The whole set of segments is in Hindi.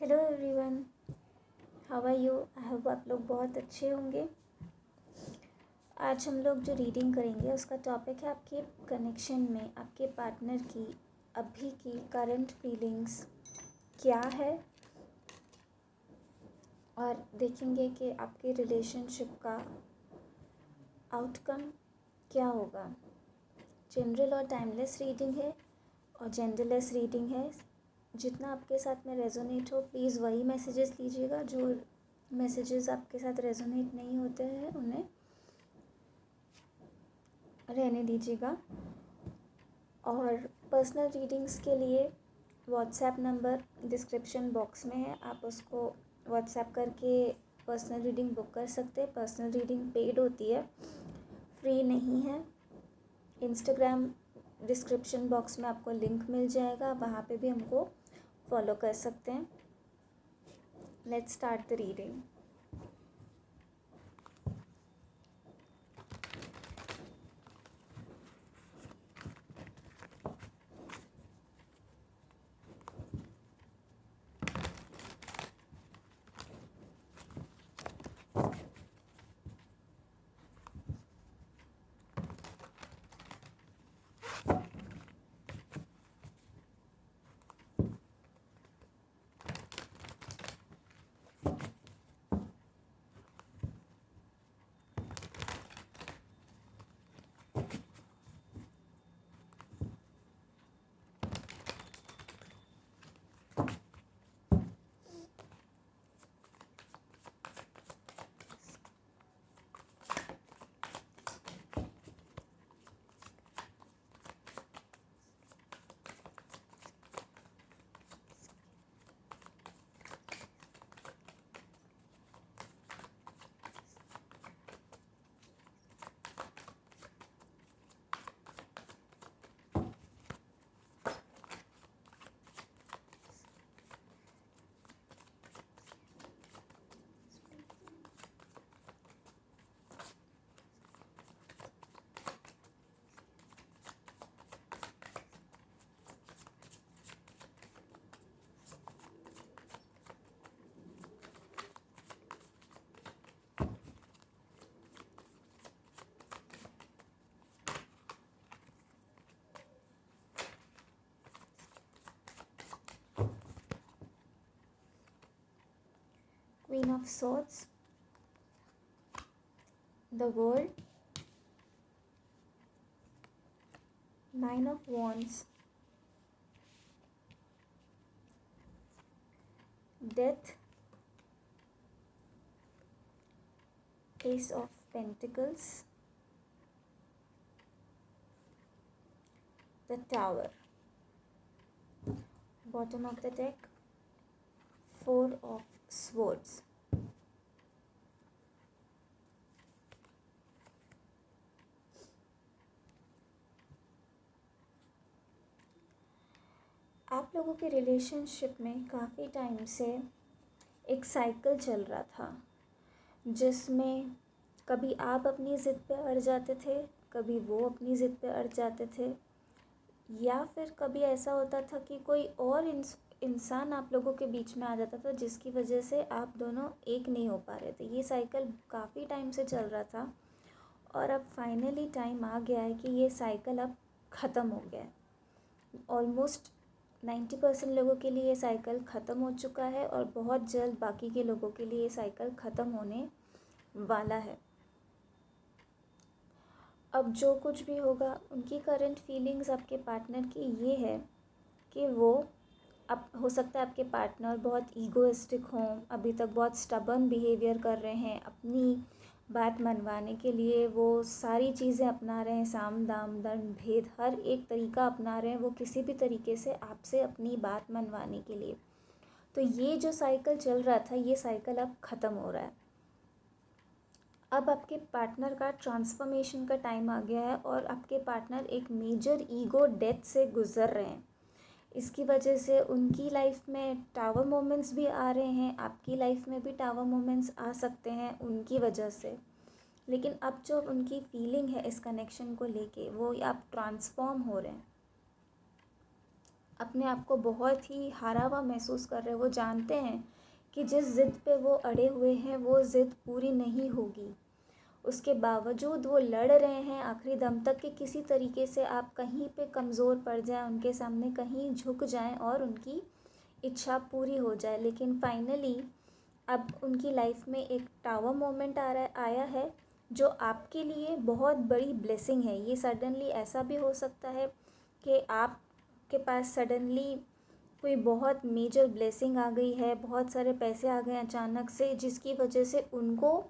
Hello everyone, how are you? I hope आप लोग बहुत अच्छे होंगे। आज हम लोग जो रीडिंग करेंगे उसका टॉपिक है आपके कनेक्शन में आपके पार्टनर की अभी की करंट फीलिंग्स क्या है, और देखेंगे कि आपके रिलेशनशिप का आउटकम क्या होगा। जनरल और टाइमलेस रीडिंग है और जेंडरलेस रीडिंग है। जितना आपके साथ में रेजोनेट हो प्लीज़ वही मैसेजेस लीजिएगा। जो मैसेजेस आपके साथ रेजोनेट नहीं होते हैं उन्हें रहने दीजिएगा। और पर्सनल रीडिंग्स के लिए व्हाट्सएप नंबर डिस्क्रिप्शन बॉक्स में है, आप उसको व्हाट्सएप करके पर्सनल रीडिंग बुक कर सकते हैं। पर्सनल रीडिंग पेड होती है, फ्री नहीं है। इंस्टाग्राम डिस्क्रिप्शन बॉक्स में आपको लिंक मिल जाएगा, वहाँ पे भी हमको फॉलो कर सकते हैं। Let's start the reading. Queen of Swords, the World, Nine of Wands, Death, Ace of Pentacles, the Tower. Bottom of the deck, Four of Swords. आप लोगों के रिलेशनशिप में काफ़ी टाइम से एक साइकिल चल रहा था, जिसमें कभी आप अपनी ज़िद पे अड़ जाते थे, कभी वो अपनी ज़िद पे अड़ जाते थे, या फिर कभी ऐसा होता था कि कोई और इंसान आप लोगों के बीच में आ जाता था, जिसकी वजह से आप दोनों एक नहीं हो पा रहे थे। ये साइकिल काफ़ी टाइम से चल रहा था और अब फाइनली टाइम आ गया है कि ये साइकिल अब ख़त्म हो गया है। ऑलमोस्ट 90% लोगों के लिए ये साइकिल ख़त्म हो चुका है और बहुत जल्द बाकी के लोगों के लिए ये साइकिल ख़त्म होने वाला है। अब जो कुछ भी होगा, उनकी करंट फीलिंग्स आपके पार्टनर की ये है कि वो अब हो सकता है आपके पार्टनर बहुत ईगोइस्टिक हों, अभी तक बहुत स्टबर्न बिहेवियर कर रहे हैं, अपनी बात मनवाने के लिए वो सारी चीज़ें अपना रहे हैं, साम दाम दंड भेद हर एक तरीका अपना रहे हैं वो किसी भी तरीके से आपसे अपनी बात मनवाने के लिए। तो ये जो साइकिल चल रहा था, ये साइकिल अब ख़त्म हो रहा है। अब आपके पार्टनर का ट्रांसफॉर्मेशन का टाइम आ गया है और आपके पार्टनर एक मेजर ईगो डेथ से गुज़र रहे हैं। इसकी वजह से उनकी लाइफ में टावर मोमेंट्स भी आ रहे हैं, आपकी लाइफ में भी टावर मोमेंट्स आ सकते हैं उनकी वजह से। लेकिन अब जो उनकी फीलिंग है इस कनेक्शन को लेके, वो आप ट्रांसफॉर्म हो रहे हैं। अपने आप को बहुत ही हारा हुआ महसूस कर रहे हैं। वो जानते हैं कि जिस ज़िद पे वो अड़े हुए हैं वो ज़िद पूरी नहीं होगी। उसके बावजूद वो लड़ रहे हैं आखिरी दम तक कि किसी तरीके से आप कहीं पे कमज़ोर पड़ जाएं, उनके सामने कहीं झुक जाएं और उनकी इच्छा पूरी हो जाए। लेकिन फाइनली अब उनकी लाइफ में एक टावर मोमेंट आया है जो आपके लिए बहुत बड़ी ब्लेसिंग है। ये सडनली ऐसा भी हो सकता है कि आपके पास सडनली कोई बहुत मेजर ब्लेसिंग आ गई है, बहुत सारे पैसे आ गए अचानक से, जिसकी वजह से उनको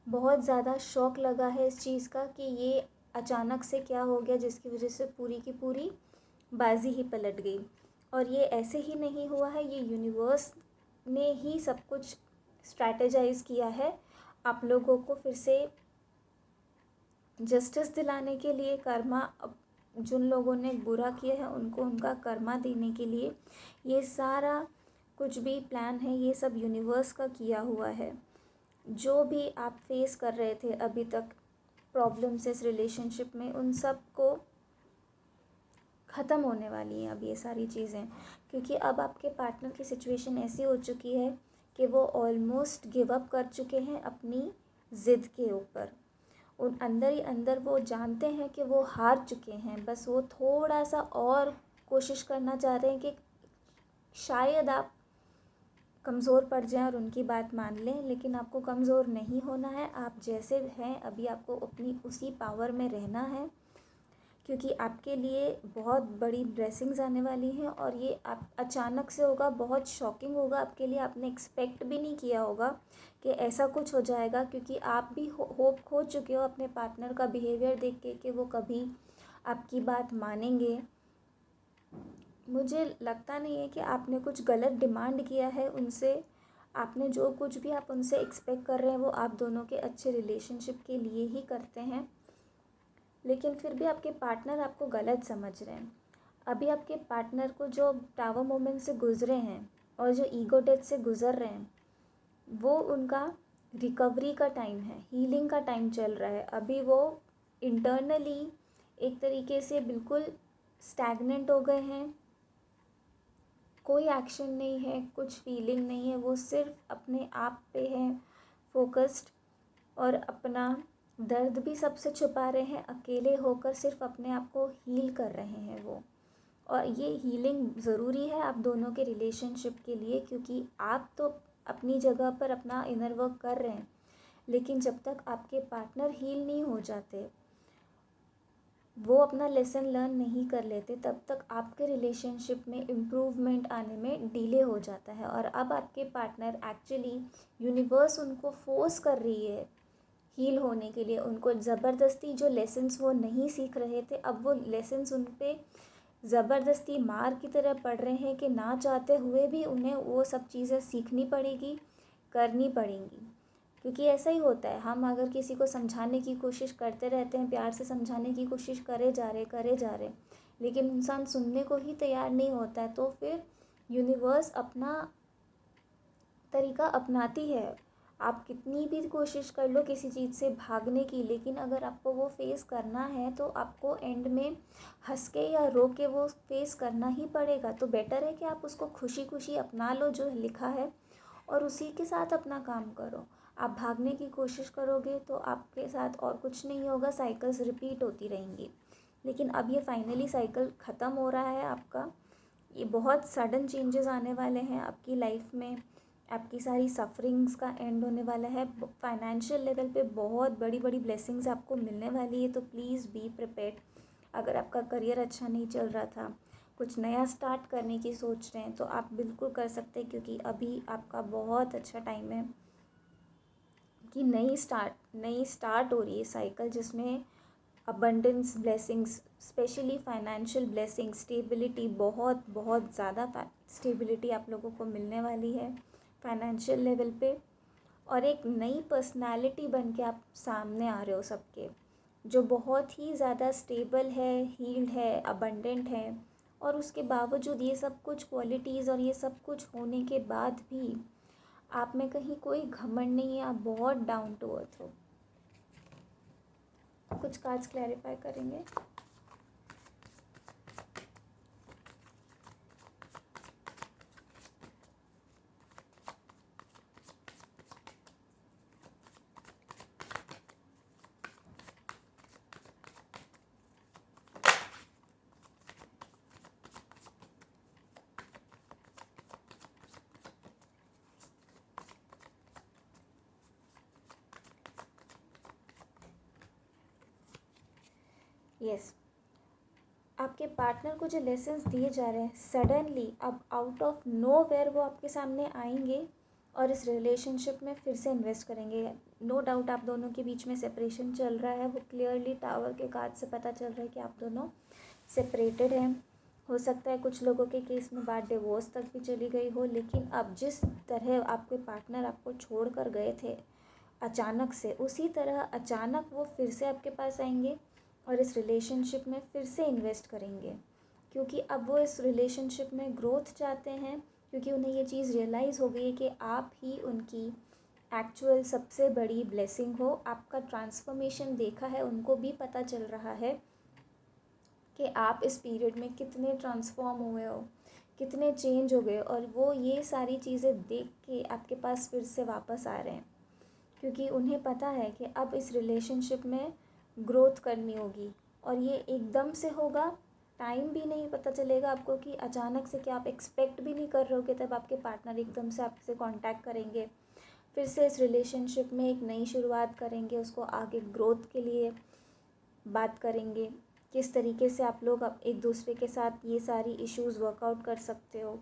बहुत ज़्यादा शौक लगा है इस चीज़ का कि ये अचानक से क्या हो गया, जिसकी वजह से पूरी की पूरी बाजी ही पलट गई। और ये ऐसे ही नहीं हुआ है, ये यूनिवर्स ने ही सब कुछ स्ट्रैटेजाइज किया है आप लोगों को फिर से जस्टिस दिलाने के लिए, कर्मा, जिन लोगों ने बुरा किया है उनको उनका कर्मा देने के लिए। ये सारा कुछ भी प्लान है, ये सब यूनिवर्स का किया हुआ है। जो भी आप फेस कर रहे थे अभी तक प्रॉब्लम्स इस रिलेशनशिप में, उन सब को ख़त्म होने वाली हैं अब ये सारी चीज़ें, क्योंकि अब आपके पार्टनर की सिचुएशन ऐसी हो चुकी है कि वो ऑलमोस्ट गिव अप कर चुके हैं अपनी ज़िद के ऊपर। उन अंदर ही अंदर वो जानते हैं कि वो हार चुके हैं, बस वो थोड़ा सा और कोशिश करना चाह रहे हैं कि शायद आप कमज़ोर पड़ जाएं और उनकी बात मान लें। लेकिन आपको कमज़ोर नहीं होना है, आप जैसे हैं अभी आपको अपनी उसी पावर में रहना है, क्योंकि आपके लिए बहुत बड़ी ब्लेसिंग्स आने वाली हैं और ये आप अचानक से होगा, बहुत शॉकिंग होगा आपके लिए। आपने एक्सपेक्ट भी नहीं किया होगा कि ऐसा कुछ हो जाएगा, क्योंकि आप भी होप खो चुके हो अपने पार्टनर का बिहेवियर देख के कि वो कभी आपकी बात मानेंगे। मुझे लगता नहीं है कि आपने कुछ गलत डिमांड किया है उनसे। आपने जो कुछ भी आप उनसे एक्सपेक्ट कर रहे हैं वो आप दोनों के अच्छे रिलेशनशिप के लिए ही करते हैं, लेकिन फिर भी आपके पार्टनर आपको गलत समझ रहे हैं। अभी आपके पार्टनर को जो टावर मोमेंट से गुजरे हैं और जो ईगो डेथ से गुज़र रहे हैं, वो उनका रिकवरी का टाइम है, हीलिंग का टाइम चल रहा है। अभी वो इंटरनली एक तरीके से बिल्कुल स्टैग्नेंट हो गए हैं, कोई एक्शन नहीं है, कुछ फीलिंग नहीं है, वो सिर्फ अपने आप पे हैं फोकस्ड और अपना दर्द भी सबसे छुपा रहे हैं, अकेले होकर सिर्फ अपने आप को हील कर रहे हैं वो। और ये हीलिंग ज़रूरी है आप दोनों के रिलेशनशिप के लिए, क्योंकि आप तो अपनी जगह पर अपना इनर वर्क कर रहे हैं, लेकिन जब तक आपके पार्टनर हील नहीं हो जाते, वो अपना लेसन लर्न नहीं कर लेते, तब तक आपके रिलेशनशिप में इम्प्रूवमेंट आने में डिले हो जाता है। और अब आपके पार्टनर एक्चुअली, यूनिवर्स उनको फोर्स कर रही है हील होने के लिए, उनको ज़बरदस्ती जो लेसन्स वो नहीं सीख रहे थे, अब वो लेसन्स उन पे ज़बरदस्ती मार की तरह पड़ रहे हैं कि ना चाहते हुए भी उन्हें वो सब चीज़ें सीखनी पड़ेगी, करनी पड़ेंगी। क्योंकि ऐसा ही होता है, हम अगर किसी को समझाने की कोशिश करते रहते हैं, प्यार से समझाने की कोशिश करे जा रहे, लेकिन इंसान सुनने को ही तैयार नहीं होता है, तो फिर यूनिवर्स अपना तरीका अपनाती है। आप कितनी भी कोशिश कर लो किसी चीज़ से भागने की, लेकिन अगर आपको वो फेस करना है तो आपको एंड में हंस के या रो के वो फेस करना ही पड़ेगा। तो बेटर है कि आप उसको खुशी खुशी अपना लो जो लिखा है, और उसी के साथ अपना काम करो। आप भागने की कोशिश करोगे तो आपके साथ और कुछ नहीं होगा, साइकिल्स रिपीट होती रहेंगी। लेकिन अब ये फाइनली साइकिल ख़त्म हो रहा है आपका। ये बहुत सडन चेंजेस आने वाले हैं आपकी लाइफ में, आपकी सारी सफरिंग्स का एंड होने वाला है। फाइनेंशियल लेवल पे बहुत बड़ी बड़ी ब्लेसिंग्स आपको मिलने वाली है, तो प्लीज़ बी प्रिपेयर्ड। अगर आपका करियर अच्छा नहीं चल रहा था, कुछ नया स्टार्ट करने की सोच रहे हैं, तो आप बिल्कुल कर सकते हैं, क्योंकि अभी आपका बहुत अच्छा टाइम है कि नई स्टार्ट हो रही है साइकिल, जिसमें abundance blessings, specially financial blessing, stability, बहुत बहुत ज़्यादा स्टेबिलिटी आप लोगों को मिलने वाली है फाइनेंशियल लेवल पे। और एक नई पर्सनालिटी बन के आप सामने आ रहे हो सबके, जो बहुत ही ज़्यादा स्टेबल है, हील्ड है, अबंडेंट है। और उसके बावजूद ये सब कुछ क्वालिटीज़ और ये सब कुछ होने के बाद भी आप में कहीं कोई घमंड नहीं है, आप बहुत डाउन टू अर्थ हो। कुछ कार्ड्स क्लैरिफाई करेंगे। यस, आपके पार्टनर को जो लेसन्स दिए जा रहे हैं सडनली अब आउट ऑफ नो वेयर वो आपके सामने आएंगे और इस रिलेशनशिप में फिर से इन्वेस्ट करेंगे। नो डाउट आप दोनों के बीच में सेपरेशन चल रहा है, वो क्लियरली टावर के कार्ड से पता चल रहा है कि आप दोनों सेपरेटेड हैं। हो सकता है कुछ लोगों के केस में बात डिवोर्स तक भी चली गई हो, लेकिन अब जिस तरह आपके पार्टनर आपको छोड़ कर गए थे अचानक से, उसी तरह अचानक वो फिर से आपके पास आएंगे और इस रिलेशनशिप में फिर से इन्वेस्ट करेंगे, क्योंकि अब वो इस रिलेशनशिप में ग्रोथ चाहते हैं, क्योंकि उन्हें ये चीज़ रियलाइज़ हो गई है कि आप ही उनकी एक्चुअल सबसे बड़ी ब्लेसिंग हो। आपका ट्रांसफॉर्मेशन देखा है, उनको भी पता चल रहा है कि आप इस पीरियड में कितने ट्रांसफॉर्म हुए हो, कितने चेंज हो गए, और वो ये सारी चीज़ें देख के आपके पास फिर से वापस आ रहे हैं, क्योंकि उन्हें पता है कि अब इस रिलेशनशिप में ग्रोथ करनी होगी और ये एकदम से होगा। टाइम भी नहीं पता चलेगा आपको कि अचानक से, क्या आप एक्सपेक्ट भी नहीं कर रहे हो कि तब आपके पार्टनर एकदम से आपसे कांटेक्ट करेंगे, फिर से इस रिलेशनशिप में एक नई शुरुआत करेंगे, उसको आगे ग्रोथ के लिए बात करेंगे, किस तरीके से आप लोग अब एक दूसरे के साथ ये सारी इश्यूज़ वर्कआउट कर सकते हो।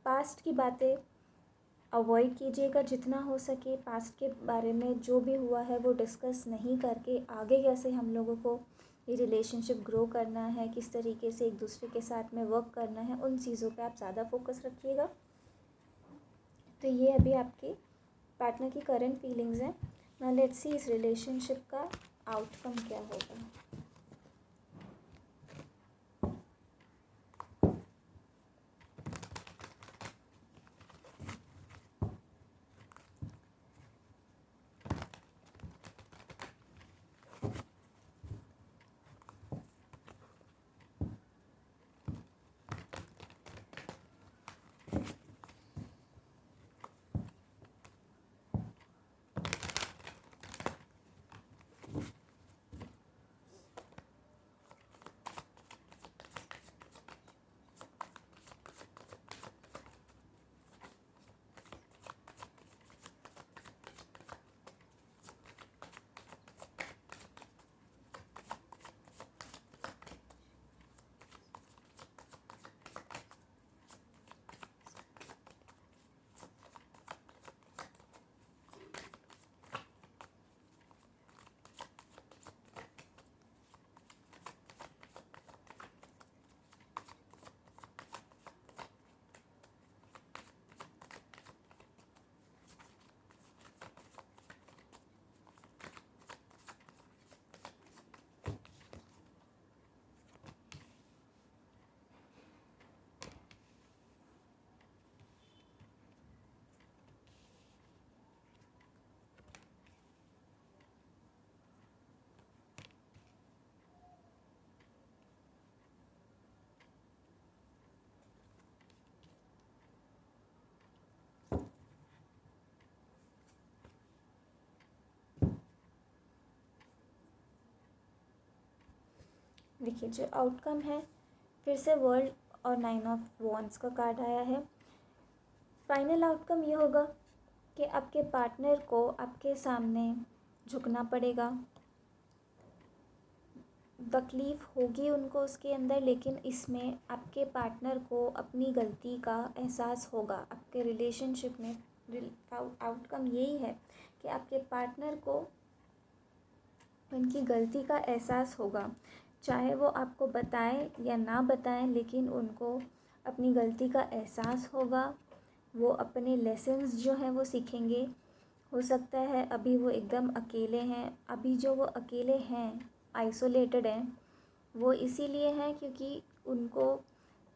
पास्ट की बातें अवॉइड कीजिएगा जितना हो सके। पास्ट के बारे में जो भी हुआ है वो डिस्कस नहीं करके आगे कैसे हम लोगों को ये रिलेशनशिप ग्रो करना है, किस तरीके से एक दूसरे के साथ में वर्क करना है, उन चीज़ों पे आप ज़्यादा फोकस रखिएगा। तो ये अभी आपके पार्टनर की करंट फीलिंग्स हैं। नाउ लेट्स सी इस रिलेशनशिप का आउटकम क्या होगा। देखिए जो आउटकम है, फिर से वर्ल्ड और 9 ऑफ वॉन्ड्स का कार्ड आया है। फाइनल आउटकम ये होगा कि आपके पार्टनर को आपके सामने झुकना पड़ेगा, तकलीफ़ होगी उनको उसके अंदर, लेकिन इसमें आपके पार्टनर को अपनी गलती का एहसास होगा। आपके रिलेशनशिप में आउटकम यही है कि आपके पार्टनर को उनकी गलती का एहसास होगा, चाहे वो आपको बताएं या ना बताएं, लेकिन उनको अपनी गलती का एहसास होगा। वो अपने लेसन्स जो हैं वो सीखेंगे। हो सकता है अभी वो एकदम अकेले हैं, अभी जो वो अकेले हैं, आइसोलेटेड हैं, वो इसीलिए हैं क्योंकि उनको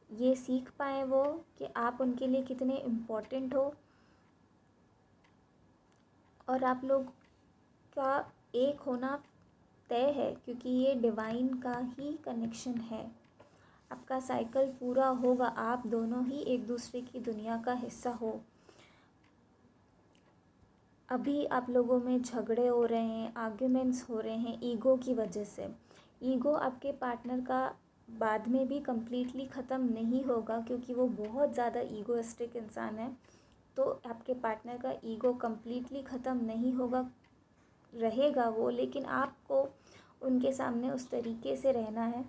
ये सीख पाए वो कि आप उनके लिए कितने इम्पोर्टेंट हो, और आप लोग का एक होना तय है, क्योंकि ये डिवाइन का ही कनेक्शन है। आपका साइकिल पूरा होगा, आप दोनों ही एक दूसरे की दुनिया का हिस्सा हो। अभी आप लोगों में झगड़े हो रहे हैं, आर्ग्यूमेंट्स हो रहे हैं ईगो की वजह से। ईगो आपके पार्टनर का बाद में भी कम्प्लीटली ख़त्म नहीं होगा, क्योंकि वो बहुत ज़्यादा ईगोइस्टिक इंसान है। तो आपके पार्टनर का ईगो कम्प्लीटली ख़त्म नहीं होगा, रहेगा वो, लेकिन आपको उनके सामने उस तरीके से रहना है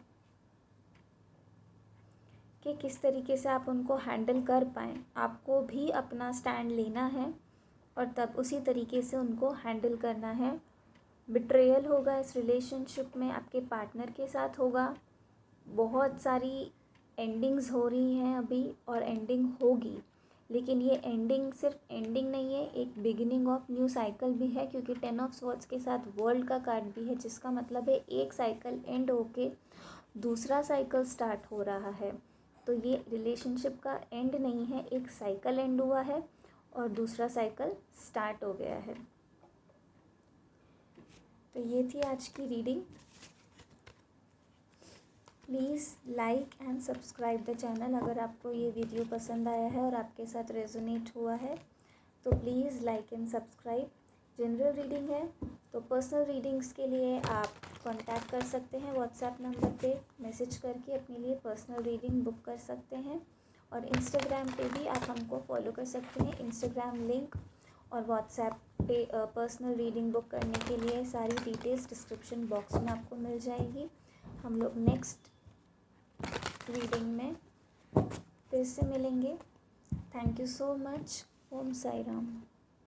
कि किस तरीके से आप उनको हैंडल कर पाएँ। आपको भी अपना स्टैंड लेना है और तब उसी तरीके से उनको हैंडल करना है। बिट्रेयल होगा इस रिलेशनशिप में, आपके पार्टनर के साथ होगा। बहुत सारी एंडिंग्स हो रही हैं अभी और एंडिंग होगी, लेकिन ये एंडिंग सिर्फ एंडिंग नहीं है, एक बिगिनिंग ऑफ न्यू साइकिल भी है, क्योंकि 10 ऑफ स्वॉर्ड्स के साथ वर्ल्ड का कार्ड भी है, जिसका मतलब है एक साइकिल एंड होके दूसरा साइकिल स्टार्ट हो रहा है। तो ये रिलेशनशिप का एंड नहीं है, एक साइकिल एंड हुआ है और दूसरा साइकिल स्टार्ट हो गया है। तो ये थी आज की reading. Please like and subscribe the channel. अगर आपको ये वीडियो पसंद आया है और आपके साथ रेजोनेट हुआ है तो please like and subscribe. General reading है तो पर्सनल रीडिंग्स के लिए आप कांटेक्ट कर सकते हैं व्हाट्सएप नंबर पे मैसेज करके अपने लिए पर्सनल रीडिंग बुक कर सकते हैं। और इंस्टाग्राम पे भी आप हमको फॉलो कर सकते हैं। इंस्टाग्राम लिंक और व्हाट्सएप पे पर्सनल रीडिंग बुक करने के लिए सारी डिटेल्स डिस्क्रिप्शन बॉक्स में आपको मिल जाएगी। हम लोग नेक्स्ट रीडिंग में फिर से मिलेंगे। Thank you so much. Om Sai Ram.